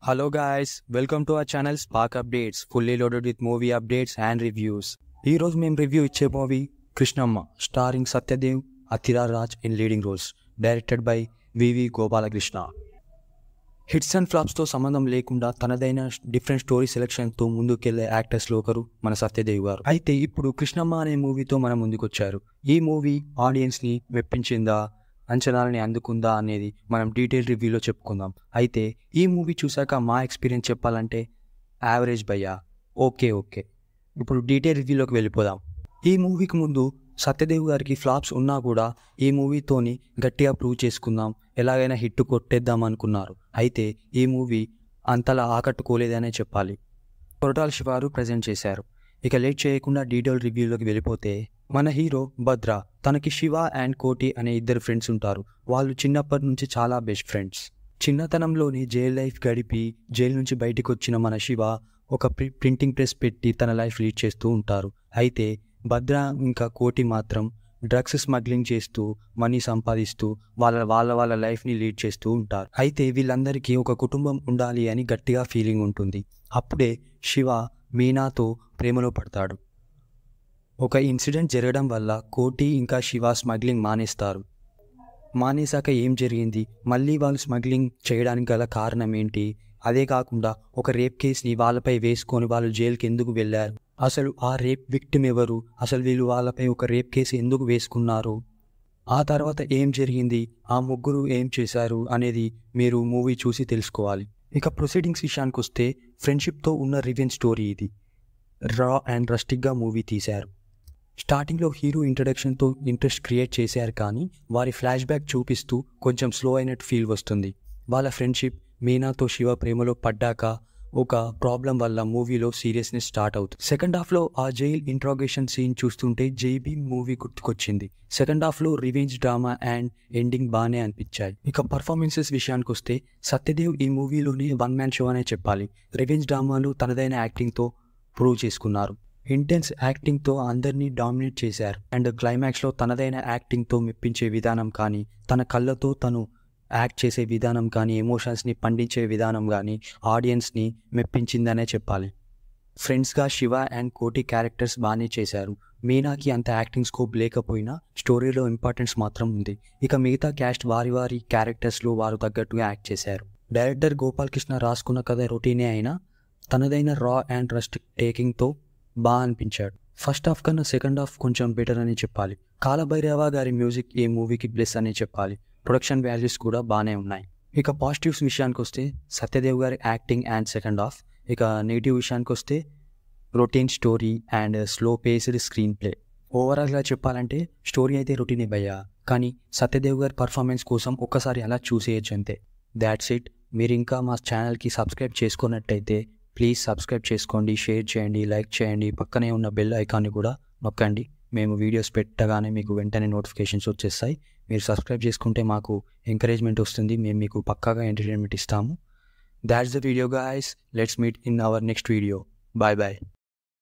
Hello guys, welcome to our channel Spark Updates, fully loaded with movie updates and reviews. ఈ రోజు మేము review ఇచ్చే movie Krishnamma starring Satyadev, Athira Raj in leading roles, directed by VV Gopalakrishna. Hits and ఫ్లాప్స్తో సంబంధం లేకుండా తనదైన different story సెలెక్షన్తో ముందుకెళ్లే యాక్టర్స్లో ఒకరు మన సత్యదేవ్ గారు. అయితే ఇప్పుడు కృష్ణమ్మ అనే మూవీతో మన ముందుకొచ్చారు. ఈ మూవీ ఆడియన్స్ని మెప్పించిందా, అంచనాలని అందుకుందా అనేది మనం డీటెయిల్ రివ్యూలో చెప్పుకుందాం. అయితే ఈ మూవీ చూశాక మా ఎక్స్పీరియన్స్ చెప్పాలంటే యావరేజ్ భయ్యా, ఓకే. ఇప్పుడు డీటెయిల్ రివ్యూలోకి వెళ్ళిపోదాం. ఈ మూవీకి ముందు సత్యదేవ్ గారికి ఫ్లాప్స్ ఉన్నా కూడా ఈ మూవీతోని గట్టిగా ప్రూవ్ చేసుకుందాం, ఎలాగైనా హిట్ కొట్టేద్దాం అనుకున్నారు. అయితే ఈ మూవీ అంతలా ఆకట్టుకోలేదనే చెప్పాలి. కొరటాల శివారు ప్రజెంట్ చేశారు. ఇక లేట్ చేయకుండా డీటెయిల్ రివ్యూలోకి వెళ్ళిపోతే, మన హీరో భద్ర, తనకి శివ అండ్ కోటి అనే ఇద్దరు ఫ్రెండ్స్ ఉంటారు. వాళ్ళు చిన్నప్పటి నుంచి చాలా బెస్ట్ ఫ్రెండ్స్. చిన్నతనంలోని జైల్ లైఫ్ గడిపి జైలు నుంచి బయటకు వచ్చిన మన శివ ఒక ప్రింటింగ్ ప్రెస్ పెట్టి తన లైఫ్ లీడ్ చేస్తూ ఉంటారు. అయితే భద్ర ఇంకా కోటి మాత్రం డ్రగ్స్ స్మగ్లింగ్ చేస్తూ మనీ సంపాదిస్తూ వాళ్ళ లైఫ్ని లీడ్ చేస్తూ ఉంటారు. అయితే వీళ్ళందరికీ ఒక కుటుంబం ఉండాలి అని గట్టిగా ఫీలింగ్ ఉంటుంది. అప్పుడే శివ మీనాతో ప్రేమలో పడతాడు. ఒక ఇన్సిడెంట్ జరగడం వల్ల కోటి ఇంకా శివ స్మగ్లింగ్ మానేస్తారు. మానేశాక ఏం జరిగింది, మళ్ళీ వాళ్ళు స్మగ్లింగ్ చేయడానికి గల కారణం ఏంటి, అదే కాకుండా ఒక రేప్ కేసుని వాళ్ళపై వేసుకొని వాళ్ళు జైలుకి ఎందుకు వెళ్ళారు, అసలు ఆ రేప్ విక్టిమ్ ఎవరు, అసలు వీళ్ళు వాళ్ళపై ఒక రేప్ కేసు ఎందుకు వేసుకున్నారు, ఆ తర్వాత ఏం జరిగింది, ఆ ముగ్గురు ఏం చేశారు అనేది మీరు మూవీ చూసి తెలుసుకోవాలి. ఇక ప్రొసీడింగ్స్ విషయానికి వస్తే, ఫ్రెండ్షిప్తో ఉన్న రివెంజ్ స్టోరీ ఇది. రా అండ్ రస్టిక్గా మూవీ తీశారు. స్టార్టింగ్లో హీరో ఇంట్రడక్షన్తో ఇంట్రెస్ట్ క్రియేట్ చేశారు, కానీ వారి ఫ్లాష్ బ్యాక్ చూపిస్తూ కొంచెం స్లో అయినట్టు ఫీల్ వస్తుంది. వాళ్ళ ఫ్రెండ్షిప్ మీనాతో శివ ప్రేమలో పడ్డాక ఒక ప్రాబ్లం వల్ల మూవీలో సీరియస్నెస్ స్టార్ట్ అవుతుంది. సెకండ్ హాఫ్లో ఆ జైల్ ఇంట్రాగేషన్ సీన్ చూస్తుంటే జైబీ మూవీ గుర్తుకొచ్చింది. సెకండ్ హాఫ్లో రివెంజ్ డ్రామా అండ్ ఎండింగ్ బాగానే అనిపించాయి. ఇక పర్ఫార్మెన్సెస్ విషయానికి వస్తే, సత్యదేవ్ ఈ మూవీలోనే వన్ మ్యాన్ షో అనే చెప్పాలి. రివెంజ్ డ్రామాలు తనదైన యాక్టింగ్తో ప్రూవ్ చేసుకున్నారు. ఇంటెన్స్ యాక్టింగ్తో అందరినీ డామినేట్ చేశారు. అండ్ క్లైమాక్స్లో తనదైన యాక్టింగ్తో మెప్పించే విధానం కానీ, తన కళ్ళతో తను యాక్ట్ చేసే విధానం కానీ, ఎమోషన్స్ని పండించే విధానం కానీ ఆడియన్స్ని మెప్పించిందనే చెప్పాలి. ఫ్రెండ్స్గా శివ అండ్ కోటి క్యారెక్టర్స్ బాగానే చేశారు. మీనాకి అంత యాక్టింగ్ స్కోప్ లేకపోయినా స్టోరీలో ఇంపార్టెన్స్ మాత్రం ఉంది. ఇక మిగతా క్యాస్ట్ వారి క్యారెక్టర్స్లో వారు తగ్గట్టుగా యాక్ట్ చేశారు. డైరెక్టర్ గోపాలకృష్ణ రాసుకున్న కథ రొటీనే అయినా తనదైన రా అండ్ రస్టిక్ టేకింగ్తో బాగా అనిపించాడు. ఫస్ట్ హాఫ్ కన్నా సెకండ్ హాఫ్ కొంచెం బెటర్ అని చెప్పాలి. కాలభైరవ గారి మ్యూజిక్ ఈ మూవీకి బ్లెస్ అని చెప్పాలి. ప్రొడక్షన్ వాల్యూస్ కూడా బాగానే ఉన్నాయి. ఇక పాజిటివ్స్ విషయానికి వస్తే, సత్యదేవ్ గారి యాక్టింగ్ అండ్ సెకండ్ హాఫ్. ఇక నెగిటివ్ విషయానికి వస్తే, routine story and slow paced screen play. ఓవరాల్గా చెప్పాలంటే స్టోరీ అయితే రొటీనే భయ్యా, కానీ సత్యదేవ్ గారి పర్ఫార్మెన్స్ కోసం ఒక్కసారి అలా చూసేయచ్చు అంతే. That's it. మీరు ఇంకా మా ఛానల్కి సబ్స్క్రైబ్ చేసుకున్నట్టయితే ప్లీజ్ సబ్స్క్రైబ్ చేసుకోండి, షేర్ చేయండి, లైక్ చేయండి, పక్కనే ఉన్న బెల్ ఐకాన్ని కూడా నొక్కండి. మేము వీడియోస్ పెట్టగానే మీకు వెంటనే నోటిఫికేషన్స్ వచ్చేస్తాయి. మీరు సబ్స్క్రైబ్ చేసుకుంటే మాకు ఎంకరేజ్మెంట్ వస్తుంది, మేము మీకు పక్కాగా ఎంటర్టైన్మెంట్ ఇస్తాము. That's the video guys. Let's meet in our next video. Bye.